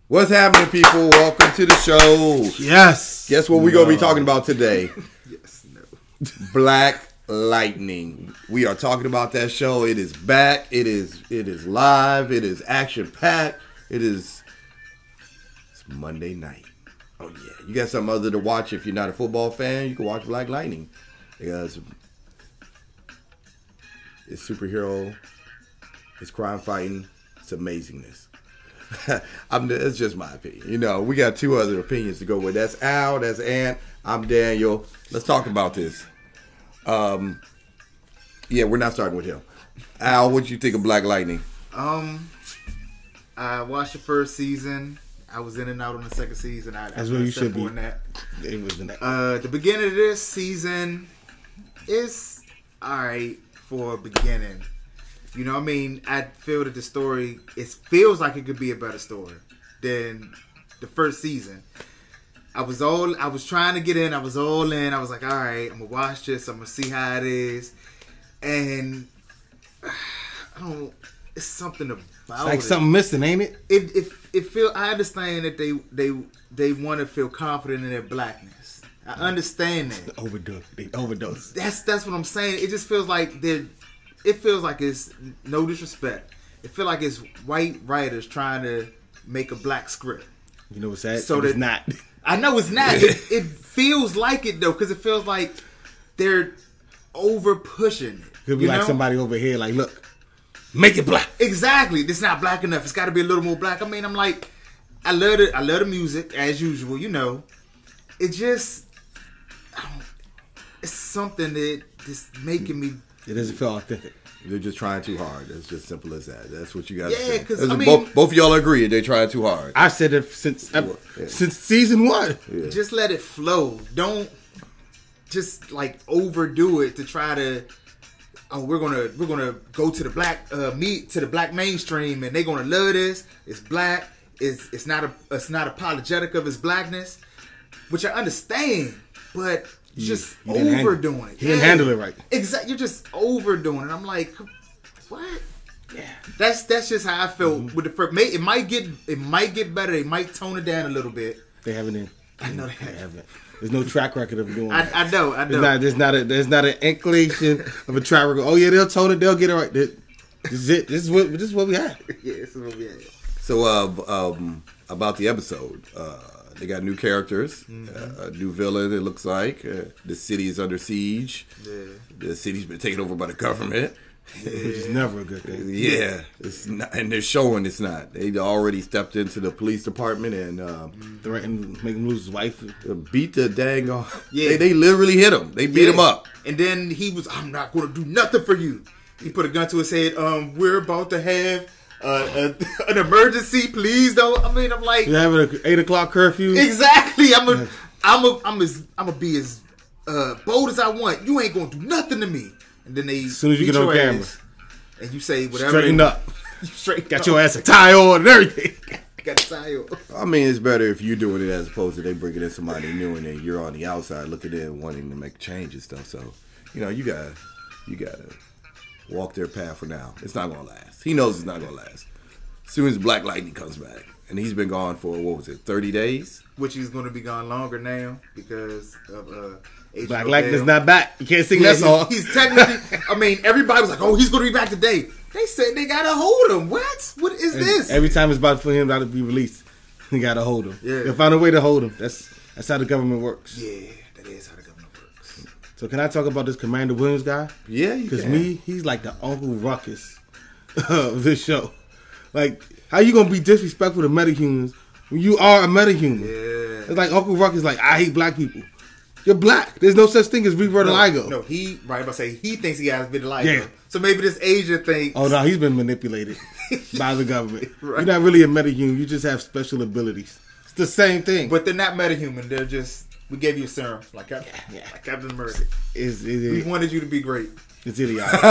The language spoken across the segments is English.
What's happening, people? Welcome to the show. Yes. Guess what we're going to be talking about today? Yes. No. Black Lightning. We are talking about that show. It is back. It is live. It is action-packed. It's Monday night. Oh, yeah. You got something other to watch if you're not a football fan. You can watch Black Lightning. Because it's superhero. It's crime fighting. It's amazingness. It's just my opinion. You know, we got two other opinions to go with. That's Al, that's Ant, I'm Daniel. Let's talk about this. Yeah, we're not starting with him. Al, what you think of Black Lightning? I watched the first season. I was in and out on the second season. That's where you should be. That. It was in that. The beginning of this season is alright for a beginning. You know what I mean? I feel that the story, it feels like it could be a better story than the first season. I was trying to get in. I was all in. I was like, all right, I'm going to watch this. I'm going to see how it is. And it's something about it's like something missing, ain't it? I understand that they want to feel confident in their blackness. I understand that. They overdose. That's what I'm saying. It just feels like it's no disrespect. It feels like it's white writers trying to make a black script. You know what's that? So it's not. I know it's not. It feels like it though, because it feels like they're over pushing it. Could be like somebody over here, like, look, make it black. Exactly. It's not black enough. It's got to be a little more black. I mean, I'm like, I love it. I love the music as usual. You know, it just, it's something that just making me. It doesn't feel authentic. They're just trying too hard. It's just simple as that. That's what you guys say. Yeah, because both of y'all agree they're trying too hard. I said it since season one. Yeah. Just let it flow. Don't just like overdo it to try to. Oh, we're gonna go to the black to the black mainstream, and they're gonna love this. It's black. It's not apologetic of its blackness, which I understand, but. Just overdoing it. He didn't handle it right. Exactly. You're just overdoing it. I'm like, what? Yeah. That's just how I feel with the first. It might get better. They might tone it down a little bit. They haven't. I know they haven't. There's no track record of doing that. I know. There's not an inclination of a track record. Oh yeah, they'll tone it. They'll get it right. This is it. This is what we had. Yeah, this is what we had. So about the episode. They got new characters, a new villain, it looks like. The city is under siege. Yeah. The city's been taken over by the government. Yeah. Which is never a good thing. Yeah. It's not, and they're showing it's not. They already stepped into the police department and threatened to make him lose his wife. Beat the dang off. Yeah. They literally hit him. They beat him up. And then he was, I'm not going to do nothing for you. He put a gun to his head. We're about to have... an emergency, please don't. I mean, I'm like, you're having an 8 o'clock curfew. Exactly. I'm gonna be as bold as I want. You ain't gonna do nothing to me. And then they, as soon as you get on camera, and you say whatever, straighten up. Straighten got up. your ass a tie on and everything. Got a tie on. I mean, it's better if you're doing it as opposed to they bringing in somebody new and then you're on the outside looking in and wanting to make changes and stuff. So, you know, you gotta walk their path for now. It's not gonna last. He knows it's not gonna last. As soon as Black Lightning comes back, and he's been gone for 30 days, which he's gonna be gone longer now because of Black Lightning's not back. You can't sing that song. He's technically. I mean, everybody was like, "Oh, he's gonna be back today." They said they gotta hold him. What? What is this? Every time it's about for him to be released, you gotta hold him. Yeah, they'll find a way to hold him. That's how the government works. Yeah, that is how the government works. So can I talk about this Commander Williams guy? Yeah, you can. Because he's like the Uncle Ruckus of this show. Like, how you gonna be disrespectful to metahumans when you are a metahuman? Yeah. It's like Uncle Ruckus like, I hate black people. You're black. There's no such thing as vitiligo. No, he thinks he has vitiligo. Yeah. So maybe this Asian thing. Oh no, he's been manipulated by the government. Right. You're not really a metahuman. You just have special abilities. It's the same thing. But they're not metahuman. They're just, we gave you a serum like Captain America. We wanted you to be great. It's idiotic.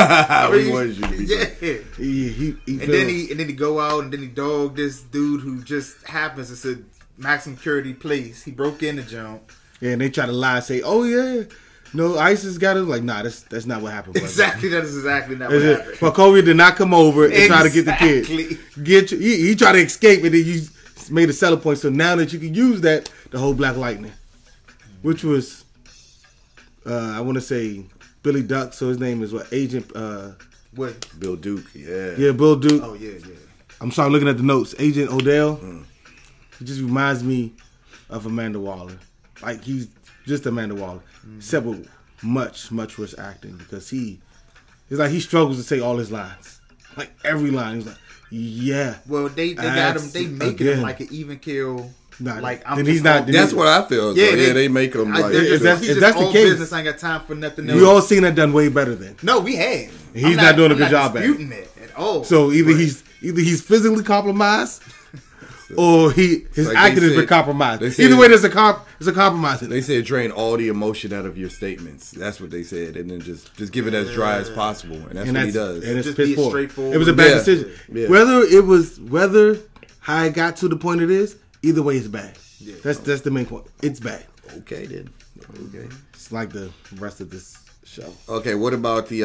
We wanted you to be great. Yeah. And then he go out and then he dog this dude who just happens. It's a maximum security place. He broke in the jump. Yeah, and they try to lie and say, "Oh yeah, no, ISIS got him." Like, nah, that's not what happened. Brother. Exactly, that is exactly not what happened. Wachovia did not come over and try to get the kid. He tried to escape, and then you made a selling point. So now that you can use that to hold Black Lightning, which was, I want to say Billy Duck. So his name is what? Agent. What? Bill Duke. Yeah. Yeah, Bill Duke. Oh yeah. I'm sorry, I'm looking at the notes. Agent Odell. He just reminds me of Amanda Waller. Like he's just Amanda Waller, except with much worse acting because it's like he struggles to say all his lines, like every line. He's like, yeah. Well, they got him. They making him like an even kill. Nah, like then he's not. That's what I feel. Yeah, Yeah, they make him like. If that's he's the all case, business, I ain't got time for nothing else. We all seen that done way better than. No, we have. He's not doing a good job at it. It at all. So either he's physically compromised, or his like acting has said- been compromised. they said- Either way, there's a compromise. They said drain all the emotion out of your statements. That's what they said, and then just give it as dry as possible, and that's what he does. And it's Just piss be poor. straightforward. It was a bad Yeah. decision. Yeah. Whether how it got to the point it is, either way, it's bad. Yeah. That's the main point. It's bad. Okay then. Okay. It's like the rest of this show. Okay. What about the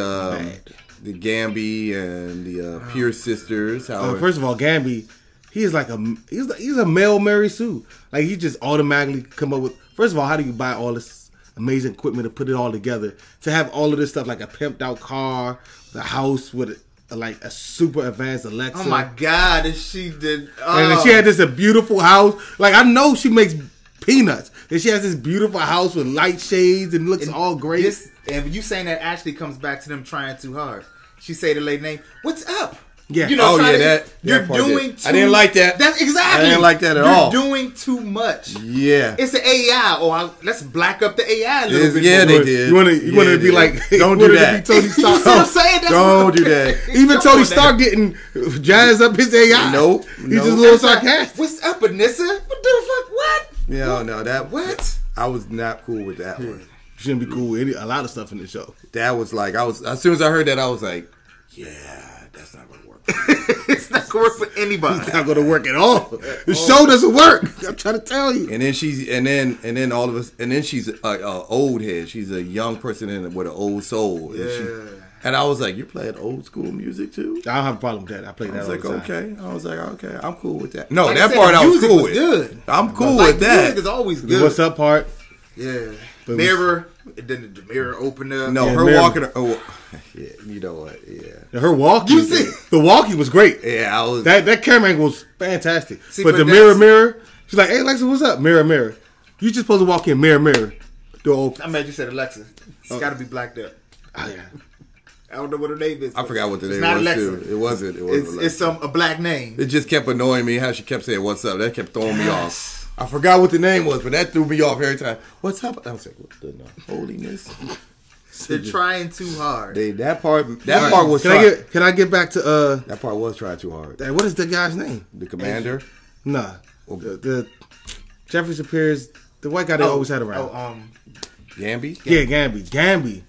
Gamby and the Pierce sisters? How? First of all, Gamby, he's a male Mary Sue. Like he just automatically come up with. First of all, how do you buy all this amazing equipment to put it all together? To have all of this stuff like a pimped out car, the house with like a super advanced Alexa. oh my God, and she did. And then she had a beautiful house. Like I know she makes peanuts. And she has this beautiful house with light shades and looks all great. And you saying that actually comes back to them trying too hard. She say the lady name, "What's up?" Yeah. You know, Oh, trying yeah, to- that you're part doing did. too. I didn't like that. That's exactly. I didn't like that at you're all. You're doing too much. Yeah. It's an AI. Let's black up the AI a little bit. Yeah, more. they did. You want to Yeah, be they like, did. Don't you do wanted to that. be Tony You see Stark. what I'm saying? That's Don't do that. Even Come Tony on, Stark didn't jazz up his AI. Nope. He's Nope. just a little That's like, sarcastic. What's up, Anissa? What the fuck? What? Yeah, no, that What? I was not cool with that one. Shouldn't be cool with a lot of stuff in the show. That was like as soon as I heard that, I was like, yeah, that's not gonna work. It's not going to work for anybody. It's not going to work at all. The show doesn't work. I'm trying to tell you. And then she's all of us, and then she's a old head. She's a young person with an old soul. And I was like, you're playing old school music too? I don't have a problem with that. I play I that was all like, the time. okay. I was like, okay, I'm cool with that. No, Like that said, part the I was music cool was with. good. I'm cool Like, with that. music is always The good. What's Up part. Yeah. But Mirror. And then the mirror opened up. No, Yeah, her Mary- walking. Oh, yeah, you know what? Yeah, Her walking. You see- The walking was great. yeah. I was. That camera angle was fantastic. See, but but the that's- mirror, she's like, hey, Alexa, what's up? Mirror. You just supposed to walk in, mirror. Door open. I'm mad you said Alexa. It's got to be blacked up. Oh, yeah. I don't know what her name is. I forgot what the It's name not was Alexa. too. It wasn't. It wasn't. It's a black name. It just kept annoying me how she kept saying "What's up." That kept throwing me off. I forgot what the name was, but that threw me off every time. What's up? I was like, what the holiness? They're trying too hard. That part was. Can I get back to That part was trying too hard. what is the guy's name? The commander. Nah. The Jeffrey Superior's the white guy they always had around. Gamby. Yeah, Gamby.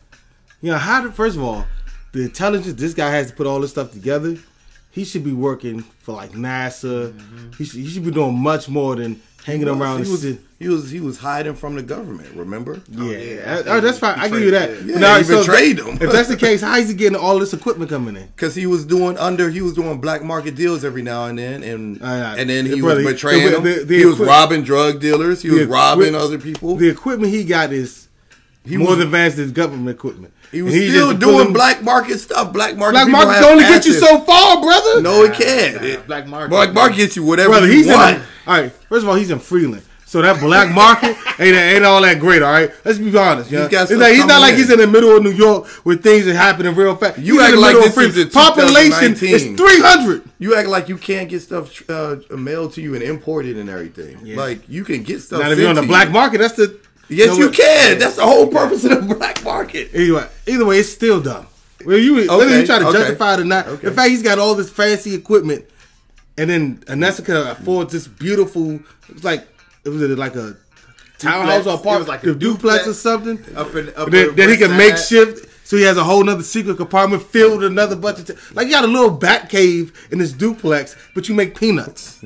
You know, first of all, the intelligence this guy has to put all this stuff together, he should be working for like NASA. He should be doing much more than hanging around. He was hiding from the government. Remember? Yeah, that's fine. I give you that. Yeah, he betrayed them. If that's the case, how is he getting all this equipment coming in? Because he was doing black market deals every now and then, and then he brother, was betraying them. He was robbing drug dealers. He was robbing other people. The equipment he got is more advanced than government equipment. He was still doing black market stuff. Black market can only get you so far, brother. No, it can't. Black market. Black market gets you whatever Brother, you want. All right, first of all, he's in Freeland. So that black market ain't all that great, all right? Let's be honest. Yeah? He's He's not like in. he's in the middle of New York where things are happening real fast. You He's act in the like middle of this is Freeland. the Population 2019. is 300. You act like you can't get stuff mailed to you and imported and everything. Yeah. Like you can get stuff. Now, if you're on the sent to black you. market, that's the... Yes, you can. That's the whole purpose of the black market. Anyway, either way, it's still dumb. Whether you try to justify it or not. Okay. In fact, he's got all this fancy equipment, and then Anessa can afford this beautiful. It was like a townhouse or It apartment, was like a duplex or duplex something. Then he can make shift. So he has a whole nother secret compartment filled with another bunch of like you got a little bat cave in this duplex, but you make peanuts.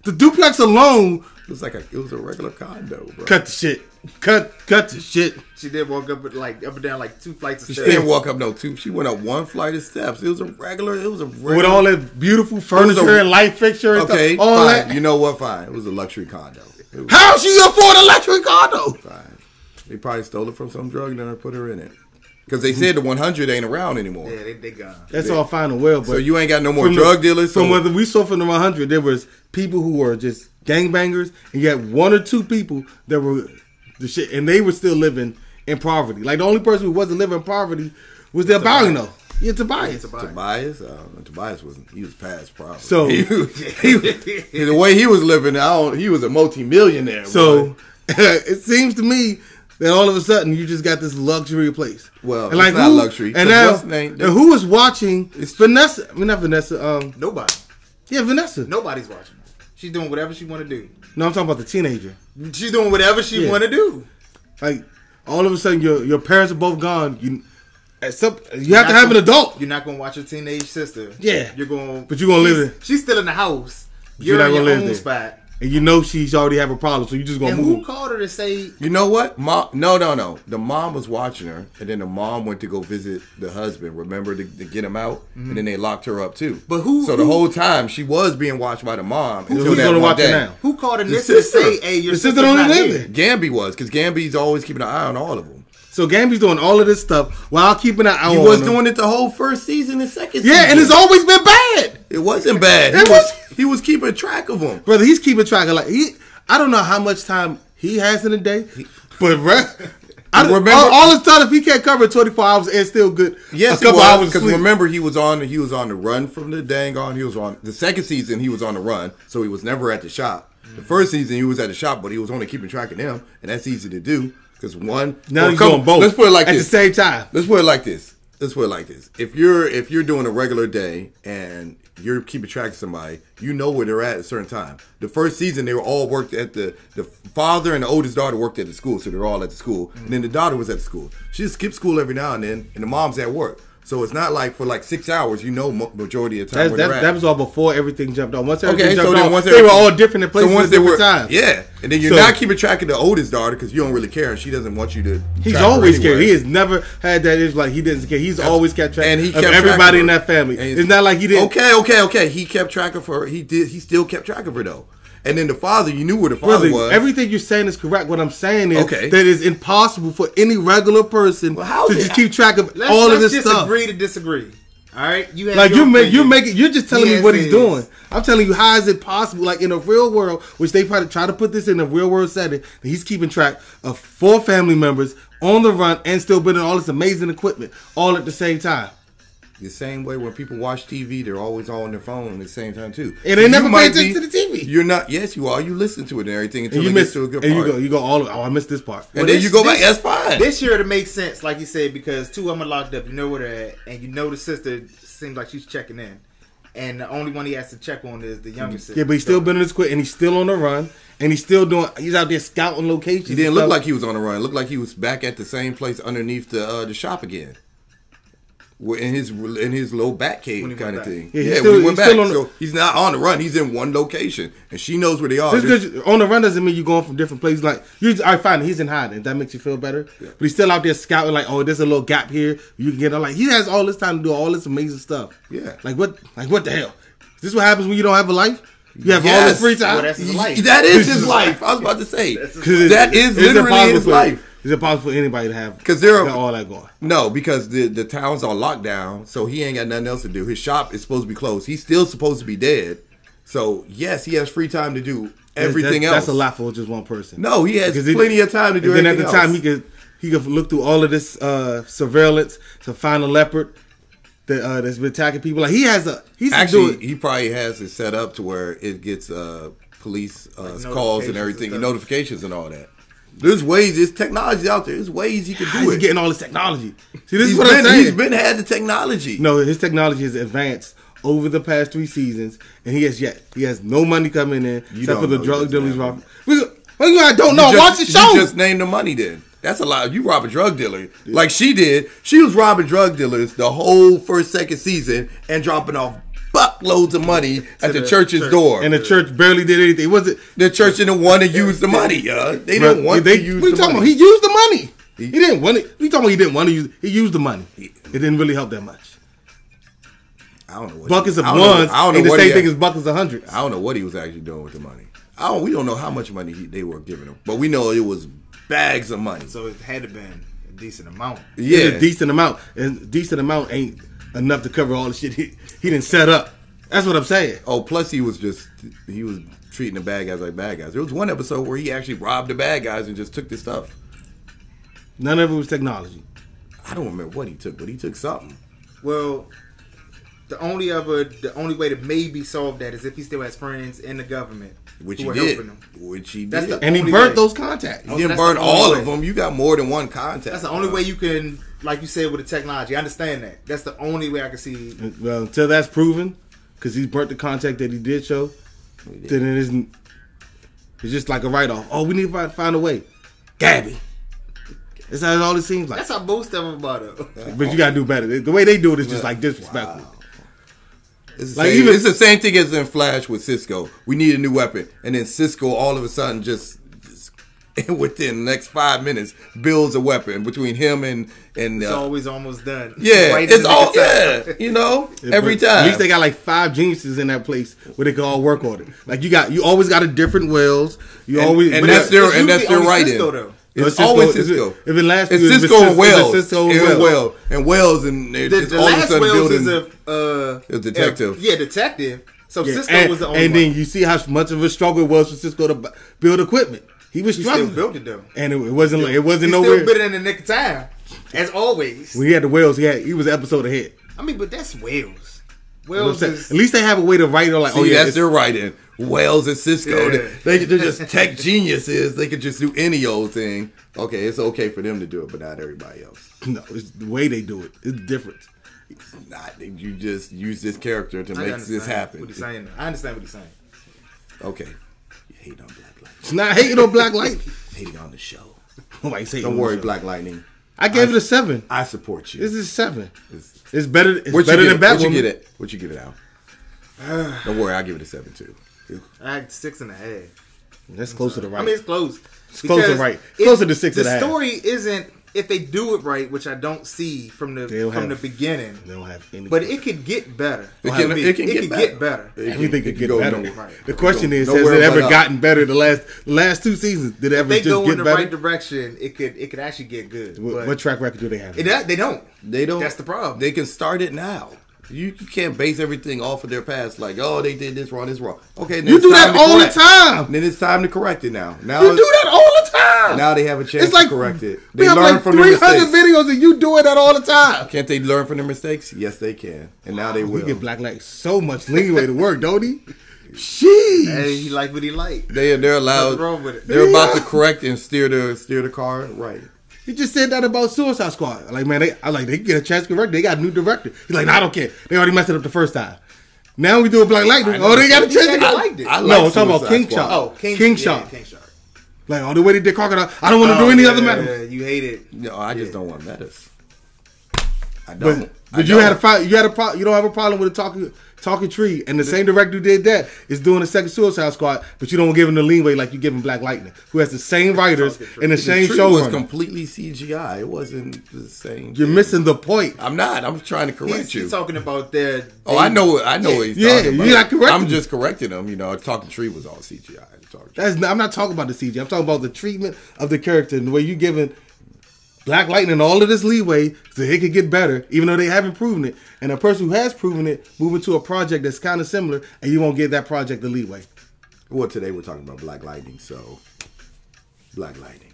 The duplex alone. It was a regular condo, bro. Cut the shit. Cut the shit. She did walk up and down like 2 flights of She stairs. didn't walk up no 2. She went up 1 flight of steps. It was a regular. With all that beautiful furniture and light fixture and okay, stuff. All fine. that. You know what? Fine. It was a luxury condo. How she afford a luxury condo? Fine. They probably stole it from some drug and then put her in it. Because they said the 100 ain't around anymore. Yeah, they gone. That's all fine and well, but So you ain't got no more drug dealers. From what we saw from the 100, there was people who were just gangbangers, and you had 1 or 2 people that were the shit, and they were still living in poverty. Like the only person who wasn't living in poverty was their Tobias. Yeah, Tobias. Tobias he was past poverty. So the way he was living, he was a multi-millionaire. So boy. it seems to me that all of a sudden you just got this luxury place. Well, and it's not luxury. And now, and who is watching? It's Vanessa. I mean, not Vanessa. Nobody. Yeah, Vanessa. Nobody's watching. She's doing whatever she want to do. No, I'm talking about the teenager. She's doing whatever she want to do. Like all of a sudden, your parents are both gone. You have to have an adult. You're not gonna watch your teenage sister. Yeah, you're going. But you're gonna live there. She's still in the house. You're not in gonna your live own there. spot. And you know she's already have a problem, so you just gonna And move. who called her to say? You know what? Mom, no. The mom was watching her, and then the mom went to go visit the husband. Remember to get him out, and then they locked her up too. But who? So the whole time she was being watched by the mom. Who's gonna watch her now? Who called her The to sister. say, "Hey, your The sister sister's don't not live here"? there. Gamby was, because Gamby's always keeping an eye on all of them. So Gamby's doing all of this stuff while keeping an eye on He was them. doing it the whole first season and second season. Yeah, and it's always been bad. It wasn't bad. He was keeping track of them. Brother, he's keeping track of I don't know how much time he has in a day, but Remember, all this time if he can't cover 24 hours, it's still good. Yes, a couple hours because sleep. remember he was on the run from the dang on. He was on the second season. He was on the run, so he was never at the shop. The first season he was at the shop, but he was only keeping track of them, and that's easy to do because now he's doing both. Let's put it like at this. the same time. Let's put it like this. If you're doing a regular day and you're keeping track of somebody, you know where they're at a certain time. The first season, they were all worked at the father and the oldest daughter worked at the school, so they're all at the school. And then the daughter was at the school. She just skipped school every now and then, and the mom's at work. So it's not like for like 6 hours, you know, majority of the time where they're at. That was all before everything jumped on. Once everything jumped on, once they were all different in places at different times. Yeah, and then you're not keeping track of the oldest daughter because you don't really care, and she doesn't want you to. He's always cared. He has never had that. It's like he doesn't care. He's always kept track of everybody in that family. It's not like he didn't. Okay. He kept track of her. He still kept track of her though. And then the father, you knew where the father was. Everything you're saying is correct. What I'm saying is that it's impossible for any regular person to just keep track of all of this stuff. Let's just agree to disagree. All right, you're just telling me what he's doing. I'm telling you, how is it possible? Like in a real world, which they try to put this in a real world setting, that he's keeping track of 4 family members on the run and still building all this amazing equipment all at the same time. The same way when people watch TV, they're always on their phone at the same time too. And they never pay attention to the TV. You're not. Yes, you are. You listen to it and everything until you get to a good part. And you go all. Oh, I missed this part. And then you go back. That's fine. This year it makes sense, like you said, because 2 of them are locked up. You know where they're at, and you know the sister seems like she's checking in, and the only one he has to check on is the younger sister. Yeah, but he's still been in his quit, and he's still on the run, and he's still doing. He's out there scouting locations. He didn't look like he was on the run. It looked like he was back at the same place underneath the shop again. In his little back cave kind of thing. Yeah, when he went back. So he's not on the run. He's in one location, and she knows where they are. Just because on the run doesn't mean you're going from different places. Like, I find he's in hiding. That makes you feel better. Yeah. But he's still out there scouting. Like, oh, there's a little gap here. You can get on. Like, he has all this time to do all this amazing stuff. Yeah. Like what the hell? Is this what happens when you don't have a life? You have all this free time. Well, that's his life. That is his life. I was about to say that is literally his life. Is it possible for anybody to have all that going? No, because the town's on lockdown, so he ain't got nothing else to do. His shop is supposed to be closed. He's still supposed to be dead. So, yes, he has free time to do everything else. That's a lot for just one person. No, he has plenty of time to do everything else. And then at the time, he could look through all of this surveillance to find a leopard that's been attacking people. Like, he probably has it set up to where it gets police calls and everything, notifications and all that. There's ways. There's technology out there. There's ways he can do it. He's getting all this technology. See, this is what I'm saying. He's had the technology. No, his technology has advanced over the past 3 seasons, and he has no money coming in except for the drug dealers. I don't know. Watch the show. You just name the money then. That's a lot. You rob a drug dealer like she did. She was robbing drug dealers the whole first, second season and dropping off buckloads of money at the the church's church. door. And the church barely did anything. It wasn't. The church didn't want to use the money, They didn't want to use what are you the talking about? money. He used the money. He didn't want it. What are you talking about? He didn't want to use. He used the money. It didn't really help that much. I don't know what Buckets of I don't know- ones I don't know ain't the what same he thing had- as buckets of hundreds. I don't know what he was actually doing with the money. We don't know how much money they were giving him, but we know it was bags of money. So it had to been a decent amount. Yeah, It's a decent amount, and decent amount ain't enough to cover all the shit he didn't set up. That's what I'm saying. Oh, plus he was treating the bad guys like bad guys. There was one episode where he actually robbed the bad guys and just took the stuff. None of it was technology. I don't remember what he took, but he took something. Well, the only way to maybe solve that is if he still has friends in the government Which who he are did. helping him. Which he That's did. the- And he Only burnt way. those contacts. He so didn't that's burn the all only of way. them. You got more than one contact. That's the only way you can, like you said, with the technology. I understand that. That's the only way I can see. Well, until that's proven, because he burnt the contact that he did show, then it isn't. It's just like a write-off. Oh, we need to find a way. Gabby. That's how all it seems like. That's how most of them are, though. But you gotta do better. The way they do it is just like disrespectful. Wow. It's the, Like, same, even- it's the same thing as in Flash with Cisco. We need a new weapon. And then Cisco all of a sudden just within the next 5 minutes builds a weapon between him and It's always almost done. yeah, Right in it's the all nick of time. yeah, you know, Yeah, every but time. At least they got like 5 geniuses in that place where they can all work on it. Like you always got a different Wells. You always and but that's it's- their and that's usually their only writing. Cisco, though. No, It's always Cisco. Cisco. If it lasts, It's it was Cisco and Cisco Wells. and And Wells. Wells and they're The just all of a last sudden Wells building. is a detective. Yeah, detective. So Yeah, Cisco was the only and one. then you see how much of a struggle it was for Cisco to build equipment. He was He still struggling, built it, though. and it wasn't like it wasn't He nowhere. still bit it in the nick of time, as always. When he had the Wells, he was an episode ahead. I mean, but that's Wales. You know what I'm Wales saying? is... At least they have a way to write it like, See, oh yeah, that's it's- their writing. Wells and Cisco, Yeah. they're just tech geniuses. They could just do any old thing. Okay, it's okay for them to do it, but not everybody else. no, it's the way they do it. It's different. Not you just use this character to I make understand this happen. What he's saying. I understand what he's saying. Okay, you hate on Black Lightning. It's not hating on Black Light. Hating on the show. Nobody say Don't worry, Black Lightning. I gave it a 7. I support you. This is 7. It's better. It's What'd better you than get? What'd you Batwoman. get it? What'd you get it out? Don't worry, I'll give it a 7 too. I had 6.5. That's close to the right. I mean, it's close. It's closer Because right. if Closer to 6.5. The story isn't, if they do it right, which I don't see from the have- beginning, they don't have any. but it could get better. It can get better. Everything could get go better. nowhere. The question is, has Nowhere it ever but up. gotten better? The last 2 seasons, did it If ever they just go in get the better? right direction, it could actually get good. But What track record do they have? they don't. They don't. That's the problem. They can start it now. You can't base everything off of their past. Like, oh, they did this wrong, this wrong. Okay, then You it's do time that to all the correct. time. Then it's time to correct it now. Now You do that all the time. Now they have a chance It's like to correct it. We They have learn like from their 300 mistakes. videos and you doing that all the time. Can't they learn from their mistakes? Yes, they can. And now they We will. give Black Light so much leeway to work, don't he? Sheesh. Hey, he like what he like. They're allowed. Nothing wrong with it. They're about to correct and steer the car right. He just said that about Suicide Squad. Like, man, they get a chance to correct. They got a new director. He's like, nah, I don't care. They already messed it up the first time. Now we do a Black Lightning. Oh, they got a chance to I correct. liked it. I No, like I'm talking about Suicide King Squad. Shark. Oh, King Shark. King Shark. Like, oh, the way they did Crocodile. I don't want to do any other matter. Yeah, you hate it. No, I just don't want metas. I But, don't. but you had a problem. You don't have a problem with a talking tree, and the same director who did that is doing a second Suicide Squad, but you don't give him the leeway like you give him Black Lightning, who has the same writers and the same tree was showrunner. completely CGI. It wasn't the same. You're thing. missing the point. I'm not. I'm trying to correct you. He's talking about their. Oh, I know what he's Yeah, talking about. you're not correcting I'm me. just correcting him. You know, Talking Tree was all CGI. I'm not talking about the CG. I'm talking about the treatment of the character and the way you giving Black Lightning all of this leeway so it could get better, even though they haven't proven it. And a person who has proven it moving to a project that's kind of similar, and you won't give that project the leeway. Well, today we're talking about Black Lightning, so Black Lightning.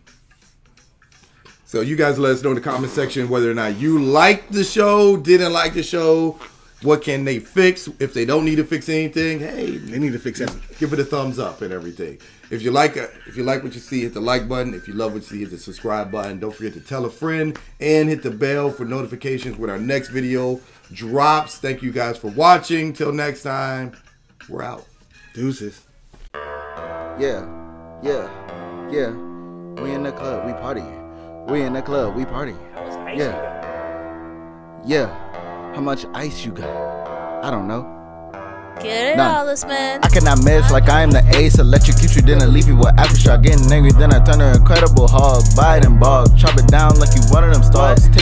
So you guys let us know in the comment section whether or not you liked the show, didn't like the show. What can they fix? If they don't need to fix anything, hey, They need to fix everything. give it a thumbs up and everything. If you like what you see, hit the like button. If you love what you see, hit the subscribe button. Don't forget to tell a friend and hit the bell for notifications when our next video drops. Thank you guys for watching. Till next time, we're out. Deuces. Yeah. We in the club, we partying. We in the club, we partying. Yeah. How much ice you got? I don't know. Get it, None. Hollis, man. I cannot miss like I am the ace. Electrocute you, didn't leave you with aftershock. Getting angry, then I turn to Incredible Hulk. Buy it in bulk, chop it down like you one of them stalks.